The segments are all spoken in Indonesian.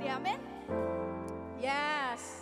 berarti, amin. Yes.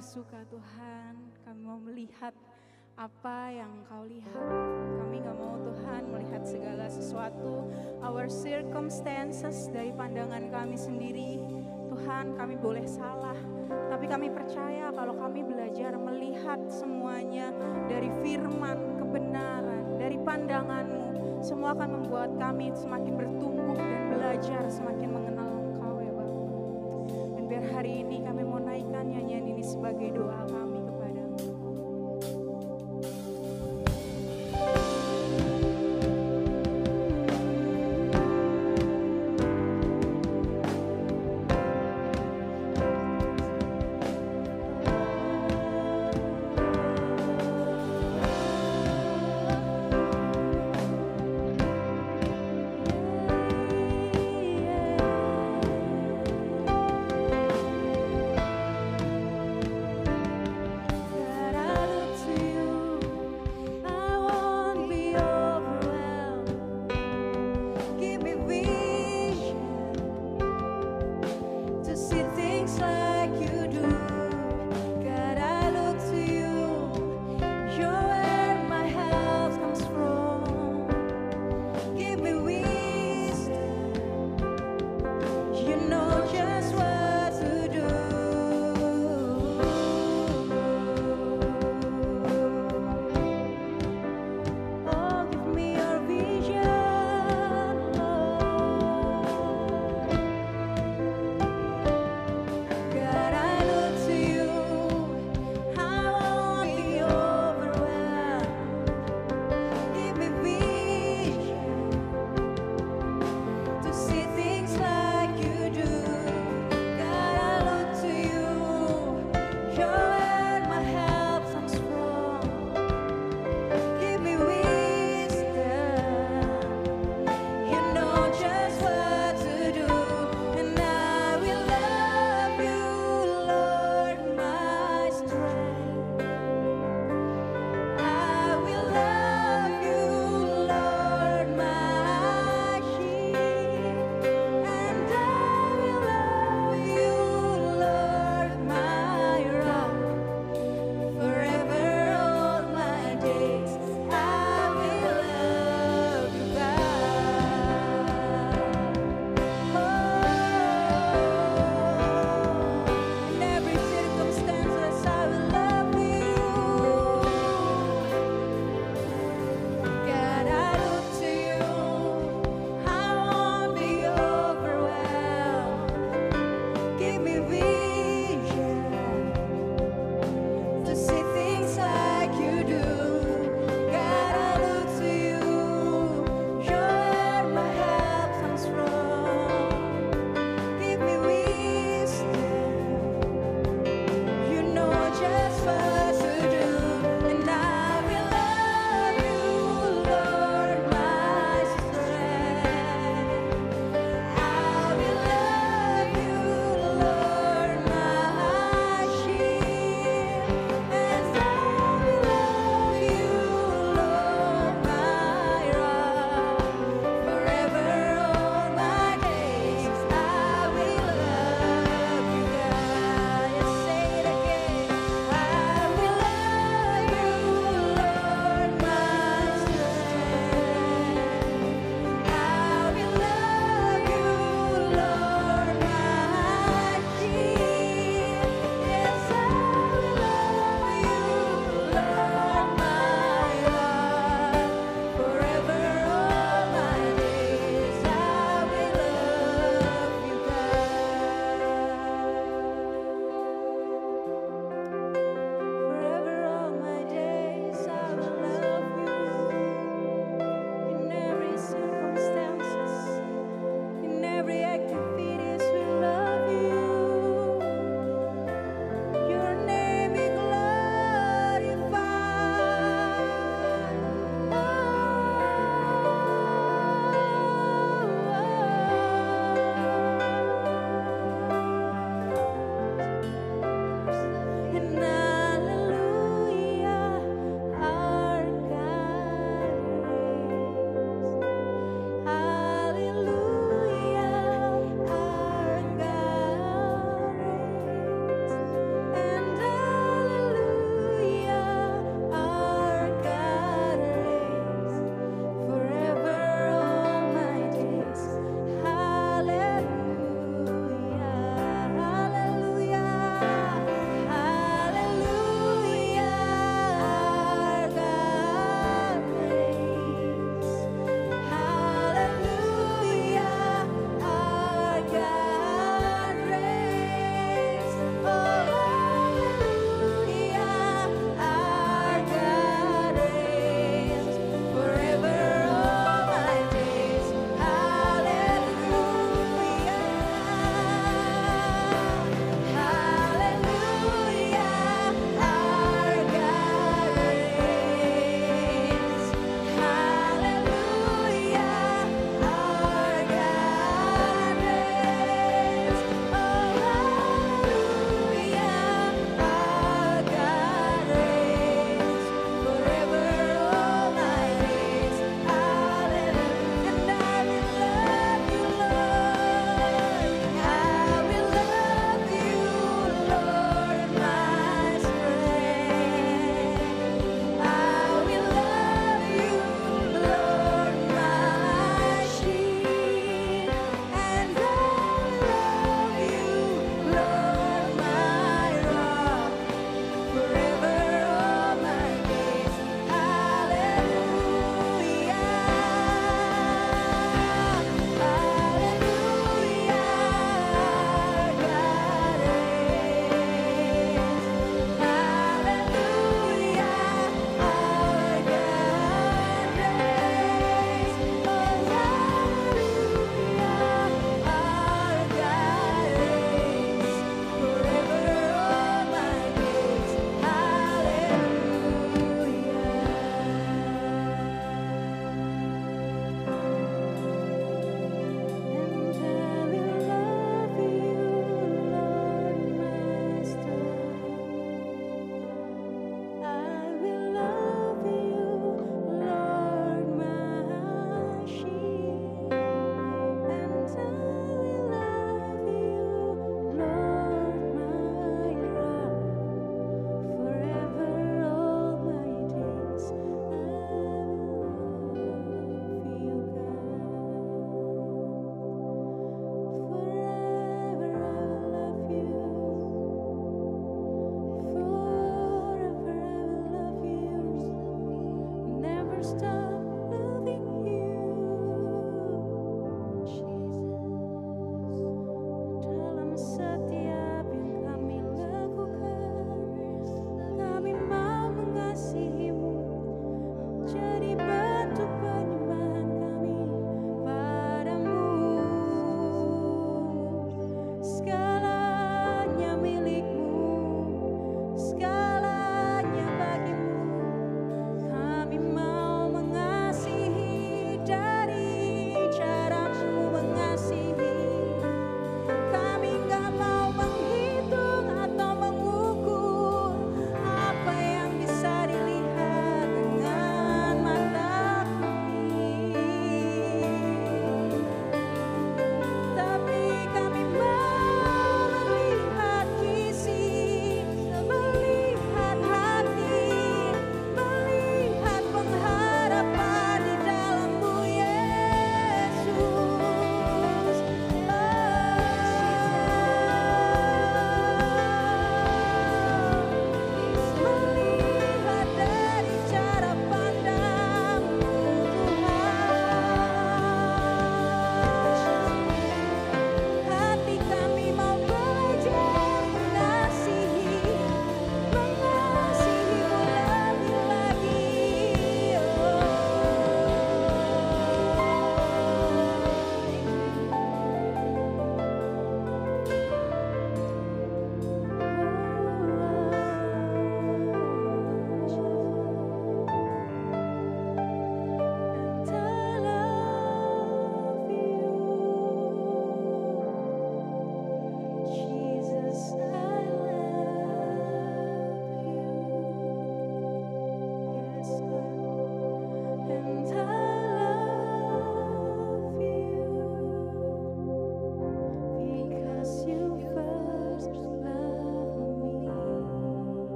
bersuka Tuhan, kami mau melihat apa yang Engkau lihat. Kami gak mau Tuhan melihat segala sesuatu, our circumstances dari pandangan kami sendiri. Tuhan, kami boleh salah, tapi kami percaya kalau kami belajar melihat semuanya dari firman, kebenaran, dari pandangan-Mu, semua akan membuat kami semakin bertumbuh dan belajar semakin mengenal Engkau ya Bapa. Dan biar hari ini kami mau naikkan nyanyian ini sebagai doa kami kepada-Mu.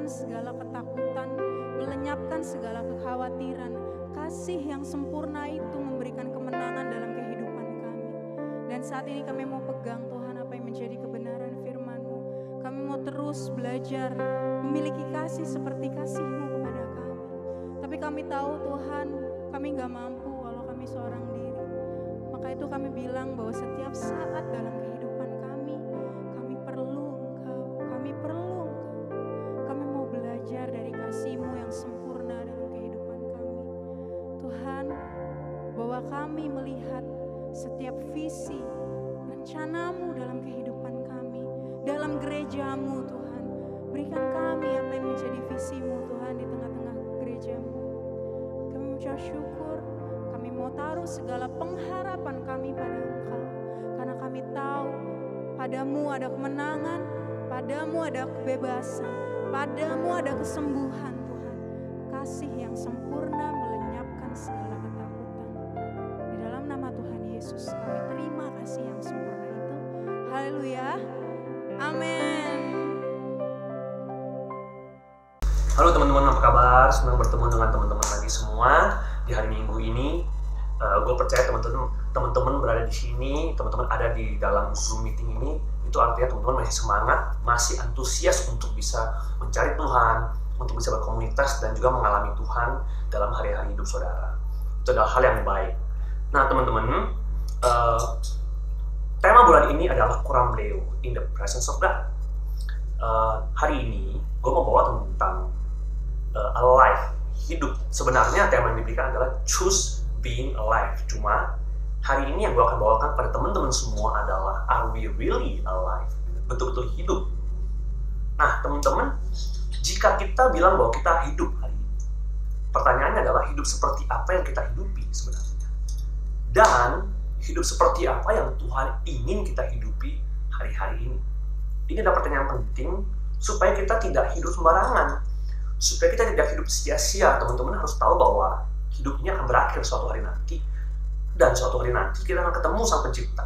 melenyapkan segala ketakutan, melenyapkan segala kekhawatiran. Kasih yang sempurna itu memberikan kemenangan dalam kehidupan kami. Dan saat ini kami mau pegang Tuhan apa yang menjadi kebenaran firman-Mu. Kami mau terus belajar memiliki kasih seperti kasih-Mu kepada kami. Tapi kami tahu Tuhan, kami gak mampu walau kami seorang diri. Maka itu kami bilang bahwa setiap saat dalam kehidupan kami perlu Engkau, kami perlu Engkau. Kami mau belajar dari kasih-Mu yang sempurna dalam kehidupan kami. Tuhan, bahwa kami melihat setiap visi, rencana-Mu dalam kehidupan kami, dalam gereja-Mu Tuhan. Berikan kami apa yang menjadi visi-Mu Tuhan di tengah-tengah gereja-Mu. Kami mengucap syukur, kami mau taruh segala pengharapan kami pada Engkau. Karena kami tahu Padamu ada kemenangan, Padamu ada kebebasan, Padamu ada kesembuhan Tuhan. Kasih yang sempurna melenyapkan segala ketakutan. Di dalam nama Tuhan Yesus kami terima kasih yang sempurna itu. Haleluya. Amin. Halo teman-teman, apa kabar? Senang bertemu dengan teman-teman lagi semua di hari Minggu ini. Gue percaya teman-teman berada di sini, teman-teman ada di dalam Zoom meeting ini, itu artinya teman-teman masih semangat, masih antusias untuk bisa mencari Tuhan, untuk bisa berkomunitas dan juga mengalami Tuhan dalam hari-hari hidup saudara. Itu adalah hal yang baik. Nah teman-teman, tema bulan ini adalah Coram Deo, in the presence of God. Hari ini gue mau bawa tentang alive, hidup. Sebenarnya tema yang diberikan adalah choose being alive. Cuma hari ini yang gue akan bawakan pada teman-teman semua adalah are we really alive? Betul-betul hidup. Nah teman-teman, jika kita bilang bahwa kita hidup hari ini, pertanyaannya adalah hidup seperti apa yang kita hidupi sebenarnya? Dan hidup seperti apa yang Tuhan ingin kita hidupi hari-hari ini? Ini adalah pertanyaan penting supaya kita tidak hidup sembarangan, supaya kita tidak hidup sia-sia. Teman-teman harus tahu bahwa hidup ini akan berakhir suatu hari nanti, dan suatu hari nanti kita akan ketemu Sang Pencipta.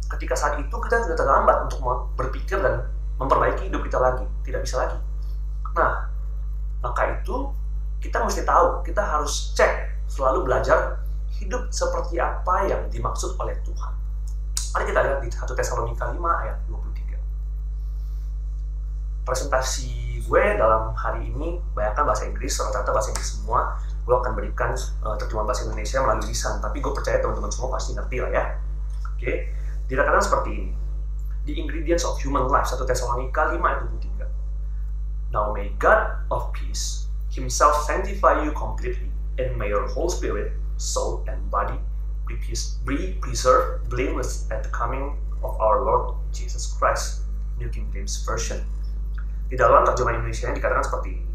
Ketika saat itu kita sudah terlambat untuk berpikir dan memperbaiki hidup kita lagi, tidak bisa lagi. Nah, maka itu kita mesti tahu, kita harus cek, selalu belajar hidup seperti apa yang dimaksud oleh Tuhan. Mari kita lihat di 1 Tesalonika 5 ayat 23. Presentasi gue dalam hari ini banyakkan bahasa Inggris, rata-rata bahasa Inggris semua. Gue akan berikan terjemahan bahasa Indonesia melalui lisan, tapi gue percaya teman-teman semua pasti ngerti lah ya. Oke, dikatakan seperti ini. The ingredients of human life, 1 Tesalonika 5 ayat 23. Now may God of peace himself sanctify you completely, and may your whole spirit, soul, and body be preserved blameless at the coming of our Lord Jesus Christ. New King James Version. Di dalam terjemahan Indonesia dikatakan seperti ini.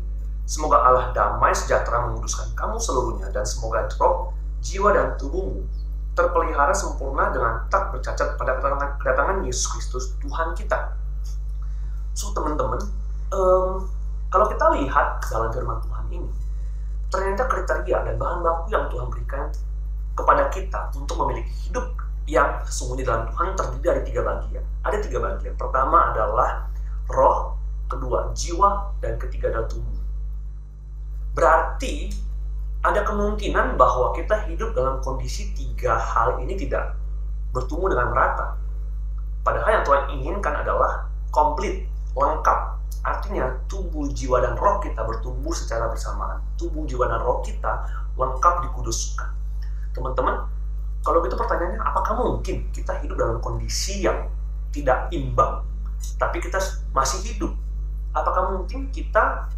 Semoga Allah damai sejahtera menguduskan kamu seluruhnya, dan semoga roh, jiwa, dan tubuhmu terpelihara sempurna dengan tak bercacat pada kedatangan Yesus Kristus Tuhan kita. So teman-teman, kalau kita lihat dalam firman Tuhan ini, ternyata kriteria dan bahan baku yang Tuhan berikan kepada kita untuk memiliki hidup yang sesungguhnya dalam Tuhan terdiri dari 3 bagian. Ada 3 bagian. Pertama adalah roh, kedua jiwa, dan ketiga adalah tubuh. Berarti ada kemungkinan bahwa kita hidup dalam kondisi 3 hal ini tidak bertumbuh dengan merata. Padahal yang Tuhan inginkan adalah komplit, lengkap. Artinya tubuh, jiwa, dan roh kita bertumbuh secara bersamaan. Tubuh, jiwa, dan roh kita lengkap dikuduskan. Teman-teman, kalau gitu pertanyaannya, apakah mungkin kita hidup dalam kondisi yang tidak imbang, tapi kita masih hidup? Apakah mungkin kita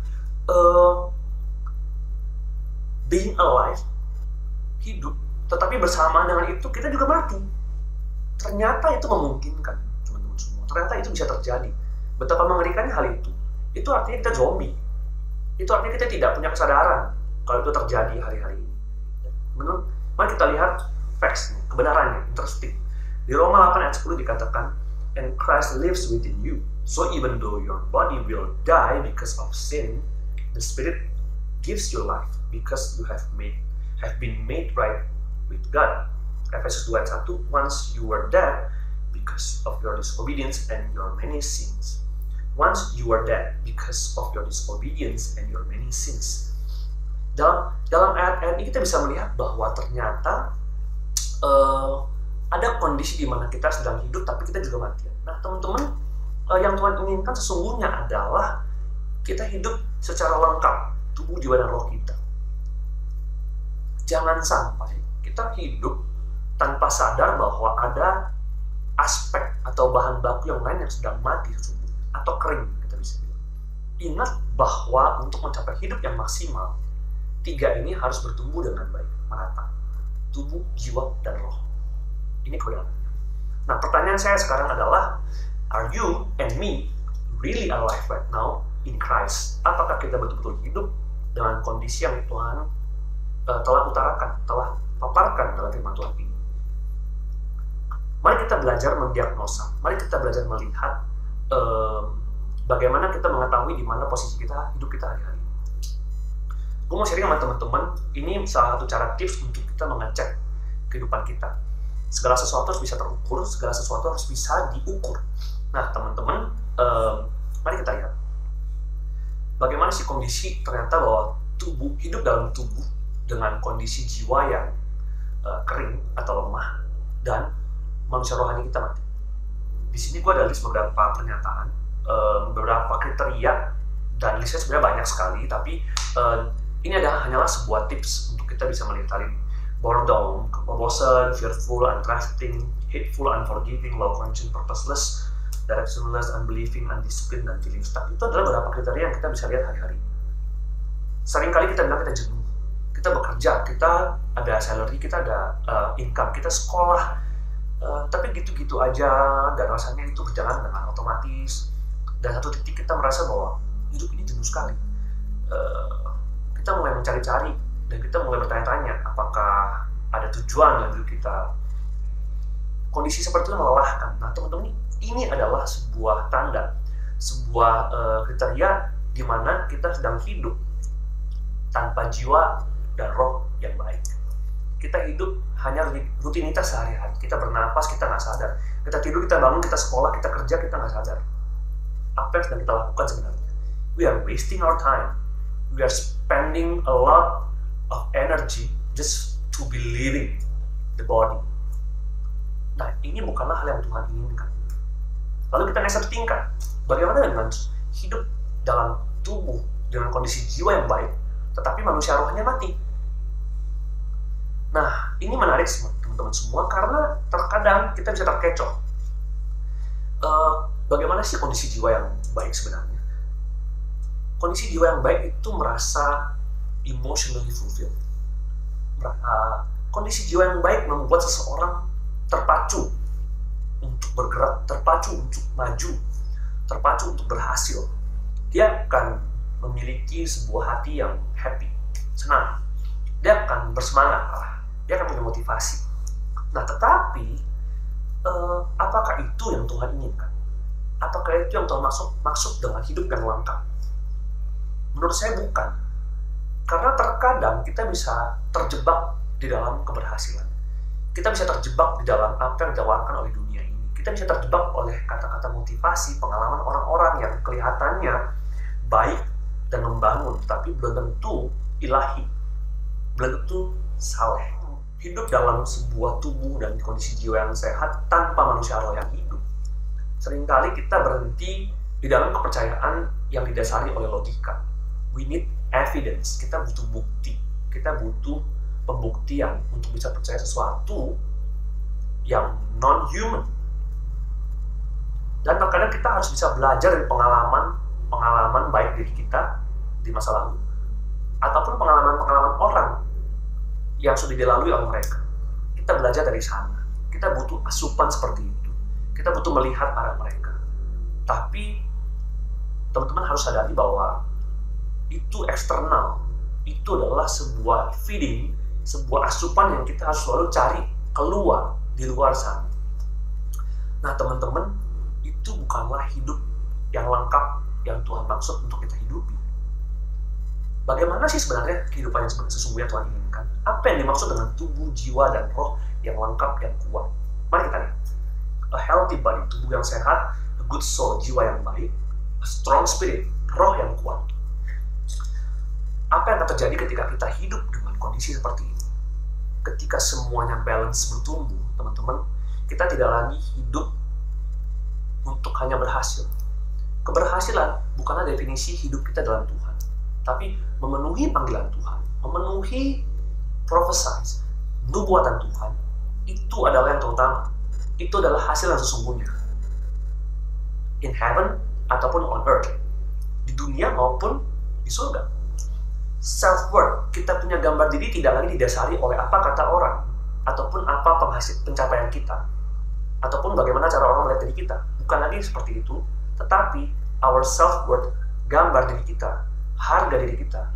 being alive, hidup, tetapi bersamaan dengan itu kita juga mati? Ternyata itu memungkinkan, teman-teman semua. Ternyata itu bisa terjadi. Betapa mengerikannya hal itu. Itu artinya kita zombie. Itu artinya kita tidak punya kesadaran kalau itu terjadi hari-hari ini. Mari kita lihat facts, kebenarannya, interesting. Di Roma 8 ayat 10 dikatakan, and Christ lives within you. So even though your body will die because of sin, the Spirit gives you life because you have been made right with God. Efesus 2 ayat 1, once you were dead because of your disobedience and your many sins. once you are dead because of your disobedience and your many sins. Dalam ayat-ayat ini kita bisa melihat bahwa ternyata ada kondisi di mana kita sedang hidup tapi kita juga mati. Nah teman-teman, yang Tuhan inginkan sesungguhnya adalah kita hidup secara lengkap, tubuh, jiwa, dan roh kita. Jangan sampai kita hidup tanpa sadar bahwa ada aspek atau bahan baku yang lain yang sedang mati sesungguhnya, atau kering kita bisa bilang. Ingat bahwa untuk mencapai hidup yang maksimal, 3 ini harus bertumbuh dengan baik, merata. Tubuh, jiwa, dan roh. Ini kebenarannya. Nah, pertanyaan saya sekarang adalah, are you and me really alive right now in Christ? Apakah kita betul-betul hidup dengan kondisi yang Tuhan telah utarakan, telah paparkan dalam firman Tuhan ini? Mari kita belajar mendiagnosa. Mari kita belajar melihat bagaimana kita mengetahui di mana posisi kita, hidup kita hari-hari. Gue mau sharing sama teman-teman, ini salah satu cara tips untuk kita mengecek kehidupan kita. Segala sesuatu harus bisa terukur, segala sesuatu harus bisa diukur. Nah, teman-teman, mari kita lihat. Bagaimana sih kondisi ternyata bahwa tubuh, hidup dalam tubuh dengan kondisi jiwa yang kering atau lemah, dan manusia rohani kita mati. Di sini gue ada list beberapa pernyataan, beberapa kriteria, dan listnya sebenarnya banyak sekali, tapi ini hanyalah sebuah tips untuk kita bisa melihat hal ini. Boredom, bosan, fearful, untrusting, hateful, unforgiving, low conscience, purposeless, directionless, unbelieving, undisciplined, dan feeling stuck. Itu adalah beberapa kriteria yang kita bisa lihat hari-hari. Seringkali kita bilang kita jenuh, kita bekerja, kita ada salary, kita ada income, kita sekolah, tapi gitu-gitu aja, dan rasanya itu berjalan dengan otomatis. Dan satu titik kita merasa bahwa hidup ini jenuh sekali. Kita mulai mencari-cari, dan kita mulai bertanya-tanya apakah ada tujuan dalam hidup kita. Kondisi seperti itu melelahkan. Nah teman-teman, ini adalah sebuah tanda, sebuah kriteria di mana kita sedang hidup tanpa jiwa dan roh yang baik. Kita hidup hanya rutinitas sehari-hari. Kita bernapas, kita nggak sadar. Kita tidur, kita bangun, kita sekolah, kita kerja, kita nggak sadar. Apa yang sedang kita lakukan sebenarnya? We are wasting our time. We are spending a lot of energy just to be living the body. Nah, ini bukanlah hal yang Tuhan inginkan. Lalu kita naik satu tingkat. Bagaimana dengan hidup dalam tubuh dengan kondisi jiwa yang baik, tetapi manusia rohnya mati? Nah, ini menarik teman-teman semua, karena terkadang kita bisa terkecoh. Bagaimana sih kondisi jiwa yang baik sebenarnya? Kondisi jiwa yang baik itu merasa emotionally fulfilled. Kondisi jiwa yang baik membuat seseorang terpacu untuk bergerak, terpacu untuk maju, terpacu untuk berhasil. Dia akan memiliki sebuah hati yang happy, senang. Dia akan bersemangat, dia akan punya motivasi. Nah, tetapi apakah itu yang Tuhan inginkan? Apakah itu yang Tuhan maksud dengan hidup yang lengkap? Menurut saya bukan. Karena terkadang kita bisa terjebak di dalam keberhasilan. Kita bisa terjebak di dalam apa yang ditawarkan oleh dunia ini. Kita bisa terjebak oleh kata-kata motivasi, pengalaman orang-orang yang kelihatannya baik dan membangun, tapi belum tentu ilahi, belum tentu saleh. Hidup dalam sebuah tubuh dan kondisi jiwa yang sehat tanpa manusia roh yang hidup. Seringkali kita berhenti di dalam kepercayaan yang didasari oleh logika. We need evidence. Kita butuh bukti. Kita butuh pembuktian untuk bisa percaya sesuatu yang non-human. Dan terkadang kita harus bisa belajar dari pengalaman baik diri kita di masa lalu, ataupun pengalaman-pengalaman orang yang sudah dilalui oleh mereka. Kita belajar dari sana. Kita butuh asupan seperti itu. Kita butuh melihat arah mereka. Tapi teman-teman harus sadari bahwa itu eksternal. Itu adalah sebuah feeding, sebuah asupan yang kita harus selalu cari keluar di luar sana. Nah teman-teman, itu bukanlah hidup yang lengkap yang Tuhan maksud untuk kita hidupi. Bagaimana sih sebenarnya kehidupan yang sesungguhnya Tuhan inginkan? Apa yang dimaksud dengan tubuh, jiwa, dan roh yang lengkap, yang kuat? Mari kita lihat. A healthy body, tubuh yang sehat. A good soul, jiwa yang baik. A a strong spirit, roh yang kuat. Apa yang akan terjadi ketika kita hidup dengan kondisi seperti ini? Ketika semuanya balance bertumbuh, teman-teman, kita tidak lagi hidup untuk hanya berhasil. Keberhasilan bukanlah definisi hidup kita dalam Tuhan, tapi memenuhi panggilan Tuhan, memenuhi prophesize, nubuatan Tuhan, itu adalah yang terutama. Itu adalah hasil yang sesungguhnya. In heaven ataupun on earth, di dunia maupun di surga. Self-worth, kita punya gambar diri tidak lagi didasari oleh apa kata orang, ataupun apa penghasil pencapaian kita, ataupun bagaimana cara orang melihat diri kita. Bukan lagi seperti itu, tetapi our self-worth, gambar diri kita, harga diri kita,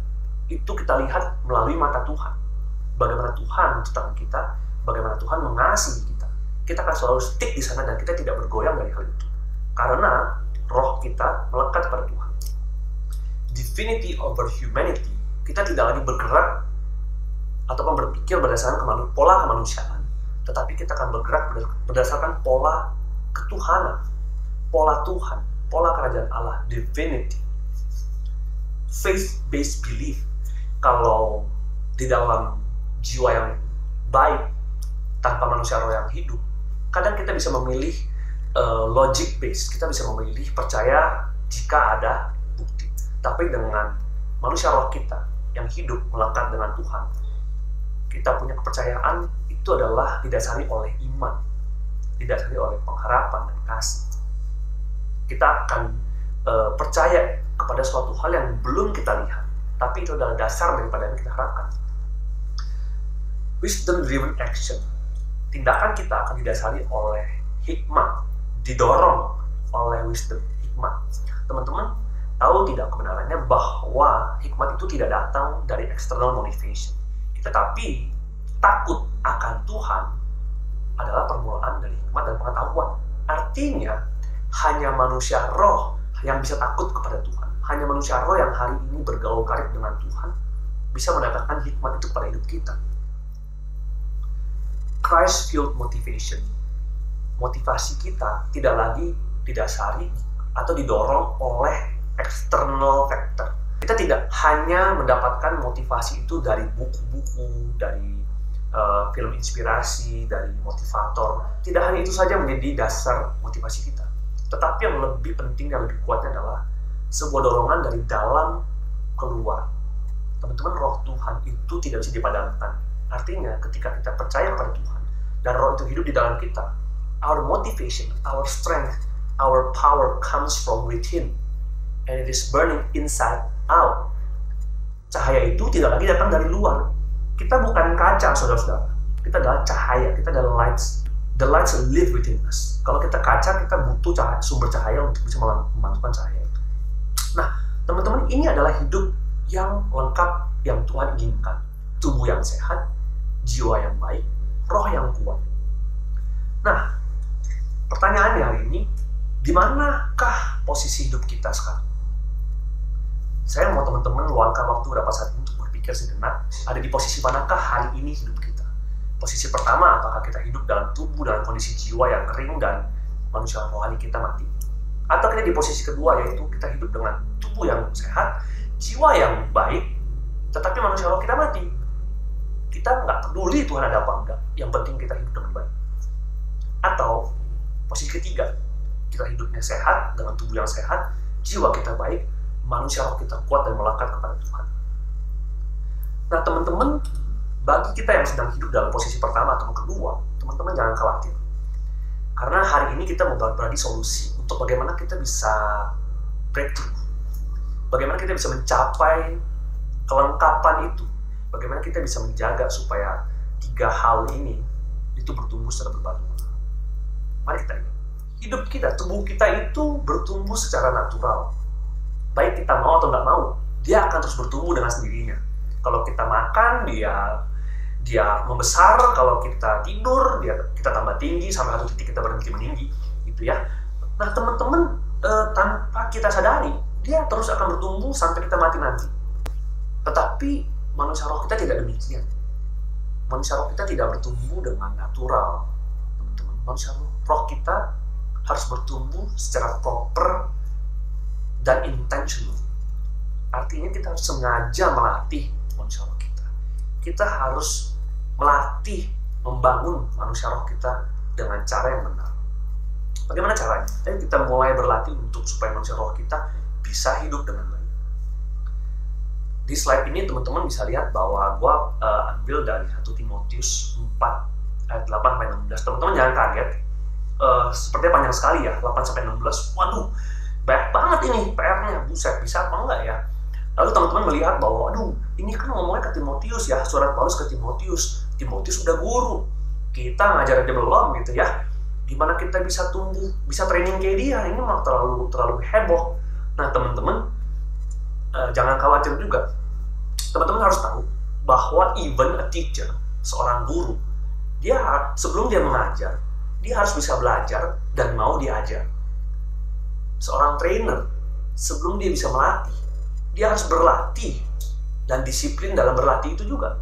itu kita lihat melalui mata Tuhan. Bagaimana Tuhan menciptakan kita, bagaimana Tuhan mengasihi kita. Kita akan selalu stick di sana dan kita tidak bergoyang dari hal itu. Karena roh kita melekat pada Tuhan. Divinity over humanity, kita tidak lagi bergerak ataupun berpikir berdasarkan pola kemanusiaan, tetapi kita akan bergerak berdasarkan pola ketuhanan, pola Tuhan, pola kerajaan Allah, divinity. Faith-based belief, kalau di dalam jiwa yang baik tanpa manusia roh yang hidup, kadang kita bisa memilih logic based, kita bisa memilih percaya jika ada bukti. Tapi dengan manusia roh kita yang hidup melekat dengan Tuhan, kita punya kepercayaan itu adalah didasari oleh iman, didasari oleh pengharapan dan kasih. Kita akan percaya kepada suatu hal yang belum kita lihat, tapi itu adalah dasar daripada yang kita harapkan. Wisdom driven action, tindakan kita akan didasari oleh hikmah, didorong oleh wisdom, hikmah. Teman-teman tahu tidak kebenarannya bahwa hikmat itu tidak datang dari external motivation, tetapi takut akan Tuhan adalah permulaan dari hikmat dan pengetahuan. Artinya hanya manusia roh yang bisa takut kepada Tuhan, hanya manusia roh yang hari ini bergaul karib dengan Tuhan bisa mendapatkan hikmat itu pada hidup kita. Christ-filled motivation, motivasi kita tidak lagi didasari atau didorong oleh external factor. Kita tidak hanya mendapatkan motivasi itu dari buku-buku, dari film inspirasi, dari motivator. Tidak hanya itu saja menjadi dasar motivasi kita, tetapi yang lebih penting dan lebih kuatnya adalah sebuah dorongan dari dalam keluar. Teman-teman, roh Tuhan itu tidak bisa dipadamkan. Artinya ketika kita percaya kepada Tuhan dan roh itu hidup di dalam kita, our motivation, our strength, our power comes from within. And it is burning inside out. Cahaya itu tidak lagi datang dari luar. Kita bukan kaca, saudara-saudara. Kita adalah cahaya, kita adalah lights. The lights live within us. Kalau kita kaca, kita butuh sumber cahaya untuk bisa memantulkan cahaya itu. Nah, teman-teman, ini adalah hidup yang lengkap yang Tuhan inginkan. Tubuh yang sehat, jiwa yang baik, roh yang kuat. Nah, pertanyaannya hari ini, di manakah posisi hidup kita sekarang? Saya mau teman-teman luangkan waktu beberapa saat untuk berpikir sejenak, ada di posisi manakah hari ini hidup kita? Posisi pertama, apakah kita hidup dalam tubuh, dalam kondisi jiwa yang kering dan manusia rohani kita mati? Atau kita di posisi kedua, yaitu kita hidup dengan tubuh yang sehat, jiwa yang baik, tetapi manusia roh kita mati. Kita nggak peduli Tuhan ada apa enggak, yang penting kita hidup dengan baik. Atau posisi ketiga, kita hidupnya sehat, dengan tubuh yang sehat, jiwa kita baik, manusia roh kita kuat dan melekat kepada Tuhan. Nah, teman-teman, bagi kita yang sedang hidup dalam posisi pertama atau kedua, teman-teman jangan khawatir. Karena hari ini kita mau berbagi solusi untuk bagaimana kita bisa breakthrough. Bagaimana kita bisa mencapai kelengkapan itu. Bagaimana kita bisa menjaga supaya tiga hal ini itu bertumbuh secara berbarengan. Mari kita lihat. Hidup kita, tubuh kita itu bertumbuh secara natural. Baik kita mau atau nggak mau, dia akan terus bertumbuh dengan sendirinya. Kalau kita makan, dia membesar. Kalau kita tidur, kita tambah tinggi sampai satu titik kita berhenti meninggi, gitu ya. Nah, teman-teman, tanpa kita sadari, dia terus akan bertumbuh sampai kita mati nanti. Tetapi manusia roh kita tidak demikian. Manusia roh kita tidak bertumbuh dengan natural, teman-teman. Manusia roh kita harus bertumbuh secara proper dan intentional. Artinya kita harus sengaja melatih manusia roh kita. Kita harus melatih, membangun manusia roh kita dengan cara yang benar. Bagaimana caranya? Ayo kita mulai berlatih untuk supaya manusia roh kita bisa hidup dengan baik. Di slide ini teman-teman bisa lihat bahwa gue ambil dari 1 Timotius 4 ayat 8-16. Teman-teman jangan kaget, sepertinya panjang sekali ya, 8-16. Waduh, banyak banget ini PR-nya, buset, bisa apa enggak ya? Lalu teman-teman melihat bahwa, aduh, ini kan ngomongnya ke Timotius ya, surat Paulus ke Timotius. Timotius udah guru, kita ngajarin dia belum gitu ya. Gimana kita bisa tumbuh, bisa training kayak dia? Ini malah terlalu heboh. Nah teman-teman, jangan khawatir juga. Teman-teman harus tahu bahwa even a teacher, seorang guru, dia sebelum dia mengajar, dia harus bisa belajar dan mau diajar. Seorang trainer, sebelum dia bisa melatih, dia harus berlatih dan disiplin dalam berlatih itu juga.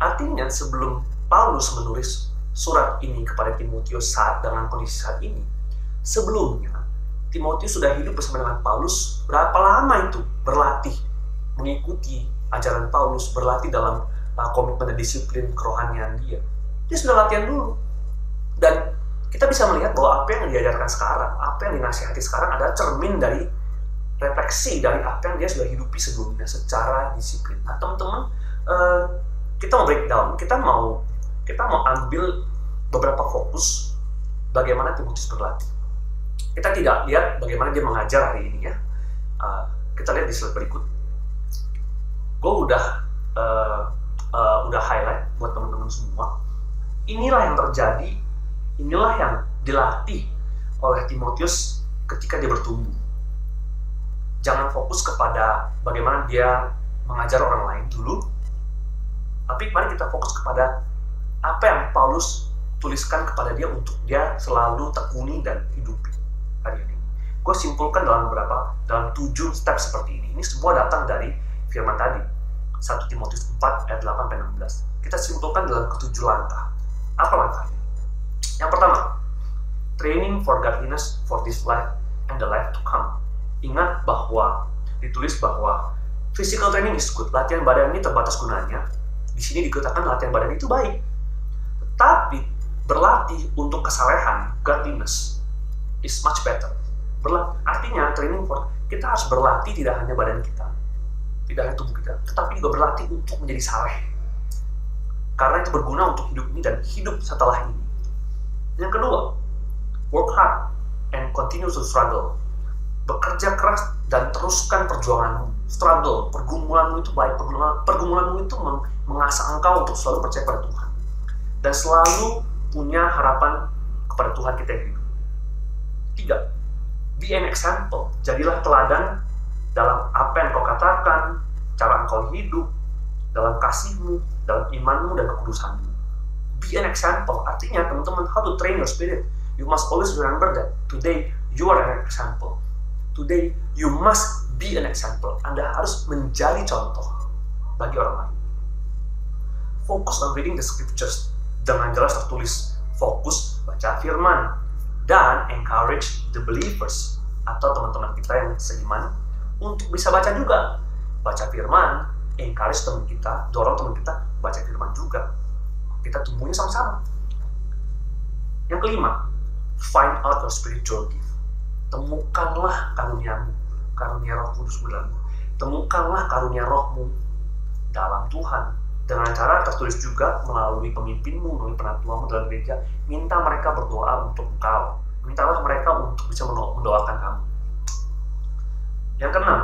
Artinya sebelum Paulus menulis surat ini kepada Timotius dengan kondisi saat ini, sebelumnya Timotius sudah hidup bersama dengan Paulus berapa lama itu berlatih, mengikuti ajaran Paulus, berlatih dalam komitmen dan disiplin kerohanian dia. Dia sudah latihan dulu. Dan kita bisa melihat bahwa apa yang diajarkan sekarang, apa yang dinasihati sekarang adalah cermin dari refleksi dari apa yang dia sudah hidupi sebelumnya secara disiplin. Nah teman-teman, kita mau breakdown, kita mau ambil beberapa fokus bagaimana Timotius berlatih. Kita tidak lihat bagaimana dia mengajar hari ini ya. Kita lihat di slide berikut. Gue udah highlight buat teman-teman semua. Inilah yang terjadi, inilah yang dilatih oleh Timotius ketika dia bertumbuh. Jangan fokus kepada bagaimana dia mengajar orang lain dulu, tapi mari kita fokus kepada apa yang Paulus tuliskan kepada dia untuk dia selalu tekuni dan hidupi hari ini. Gue simpulkan dalam 7 step seperti ini. Ini semua datang dari firman tadi, 1 Timotius 4 ayat 8-16. Kita simpulkan dalam 7 langkah. Apa langkahnya? Yang pertama, training for godliness for this life and the life to come. Ingat bahwa ditulis bahwa physical training is good. Latihan badan ini terbatas gunanya. Di sini dikatakan latihan badan itu baik. Tetapi berlatih untuk kesalehan, godliness, is much better. Artinya training for, kita harus berlatih tidak hanya badan kita, tidak hanya tubuh kita, tetapi juga berlatih untuk menjadi saleh. Karena itu berguna untuk hidup ini dan hidup setelah ini. Yang kedua, work hard and continue to struggle. Bekerja keras dan teruskan perjuanganmu. Struggle, pergumulanmu itu baik. Pergumulanmu itu mengasah engkau untuk selalu percaya pada Tuhan. Dan selalu punya harapan kepada Tuhan kita yang hidup. 3. Be an example. Jadilah teladan dalam apa yang kau katakan, cara engkau hidup, dalam kasihmu, dalam imanmu dan kekudusanmu. Be an example. Artinya teman-teman, how to train your spirit. You must always remember that today you are an example. Today you must be an example. Anda harus menjadi contoh bagi orang lain. Fokus on reading the scriptures. Dengan jelas tertulis. Fokus baca firman. Dan encourage the believers. Atau teman-teman kita yang seiman untuk bisa baca juga. Baca firman, encourage teman kita, dorong teman kita baca firman juga. Kita tumbuhnya sama-sama. Yang kelima, find out your spiritual gift. Temukanlah karuniamu, karunia Roh Kudus dalammu. Temukanlah karunia rohmu dalam Tuhan. Dengan cara tertulis juga melalui pemimpinmu, melalui penatuamu dalam gereja. Minta mereka berdoa untuk engkau. Mintalah mereka untuk bisa mendoakan kamu. Yang keenam,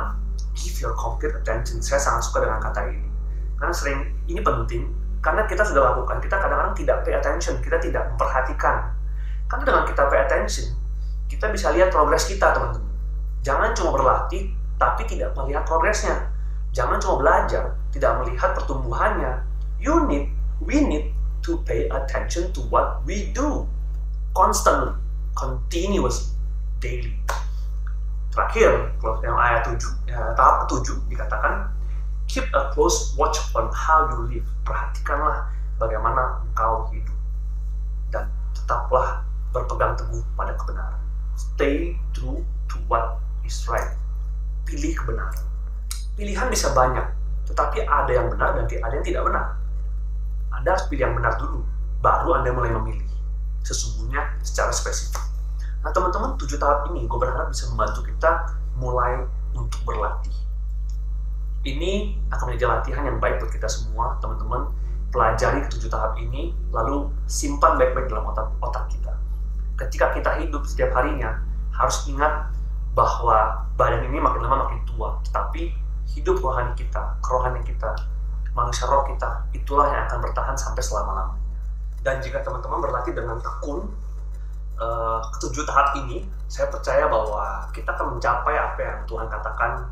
give your complete attention. Saya sangat suka dengan kata ini. Karena ini penting. Karena kita sudah lakukan, kita kadang-kadang tidak pay attention, kita tidak memperhatikan. Karena dengan kita pay attention, kita bisa lihat progres kita, teman-teman. Jangan cuma berlatih, tapi tidak melihat progresnya. Jangan cuma belajar, tidak melihat pertumbuhannya. We need to pay attention to what we do. Constantly, continuously, daily. Terakhir, yang ayat 7, tahap ke-7 dikatakan, keep a close watch on how you live. Perhatikanlah bagaimana engkau hidup. Dan tetaplah berpegang teguh pada kebenaran. Stay true to what is right. pilih kebenaran. Pilihan bisa banyak, tetapi ada yang benar dan ada yang tidak benar. Anda harus pilih yang benar dulu, baru Anda mulai memilih sesungguhnya secara spesifik. Nah teman-teman, 7 tahap ini gue berharap bisa membantu kita mulai untuk berlatih. Ini akan menjadi latihan yang baik buat kita semua, teman-teman. Pelajari ke 7 tahap ini, lalu simpan baik-baik dalam otak kita. Ketika kita hidup setiap harinya, harus ingat bahwa badan ini makin lama makin tua, tetapi hidup rohani kita, kerohanian kita, manusia roh kita, itulah yang akan bertahan sampai selama-lamanya. Dan jika teman-teman berlatih dengan tekun ke 7 tahap ini, saya percaya bahwa kita akan mencapai apa yang Tuhan katakan,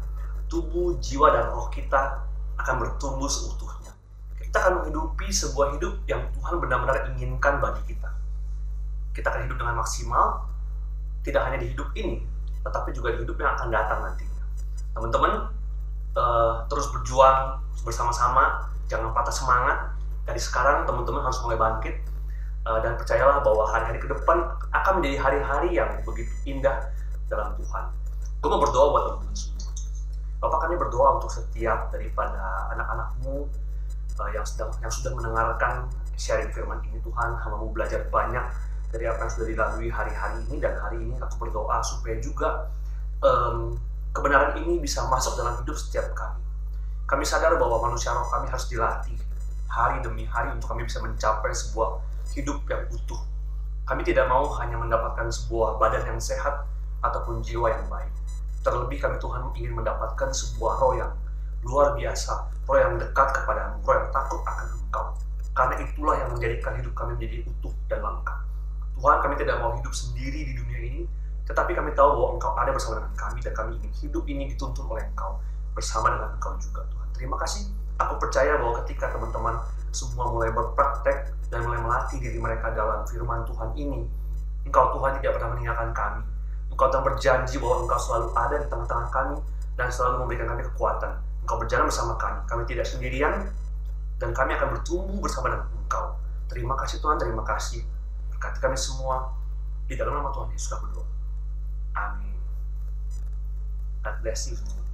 tubuh, jiwa, dan roh kita akan bertumbuh seutuhnya. Kita akan menghidupi sebuah hidup yang Tuhan benar-benar inginkan bagi kita. Kita akan hidup dengan maksimal, tidak hanya di hidup ini, tetapi juga di hidup yang akan datang nantinya. Teman-teman, terus berjuang bersama-sama, jangan patah semangat. Dari sekarang teman-teman harus mulai bangkit, dan percayalah bahwa hari-hari ke depan akan menjadi hari-hari yang begitu indah dalam Tuhan. Gue mau berdoa buat teman-teman semua. Bapak, kami berdoa untuk setiap daripada anak-anakmu yang sudah mendengarkan sharing firman ini. Tuhan, hamba-Mu belajar banyak dari apa yang sudah dilalui hari-hari ini, dan hari ini aku berdoa supaya juga kebenaran ini bisa masuk dalam hidup setiap kami. Kami sadar bahwa manusia roh kami harus dilatih hari demi hari untuk kami bisa mencapai sebuah hidup yang utuh. Kami tidak mau hanya mendapatkan sebuah badan yang sehat ataupun jiwa yang baik. Terlebih kami Tuhan ingin mendapatkan sebuah roh yang luar biasa, roh yang dekat kepadamu, roh yang takut akan Engkau. Karena itulah yang menjadikan hidup kami menjadi utuh dan lengkap. Tuhan, kami tidak mau hidup sendiri di dunia ini, tetapi kami tahu bahwa Engkau ada bersama dengan kami, dan kami ingin hidup ini dituntun oleh Engkau, bersama dengan Engkau juga, Tuhan. Terima kasih. Aku percaya bahwa ketika teman-teman semua mulai berpraktek dan mulai melatih diri mereka dalam firman Tuhan ini, Engkau Tuhan tidak pernah meninggalkan kami. Engkau telah berjanji bahwa Engkau selalu ada di tengah-tengah kami dan selalu memberikan kami kekuatan. Engkau berjalan bersama kami. Kami tidak sendirian, dan kami akan bertumbuh bersama dengan Engkau. Terima kasih Tuhan, terima kasih. Berkati kami semua. Di dalam nama Tuhan Yesus kami berdoa. Amin. God bless you.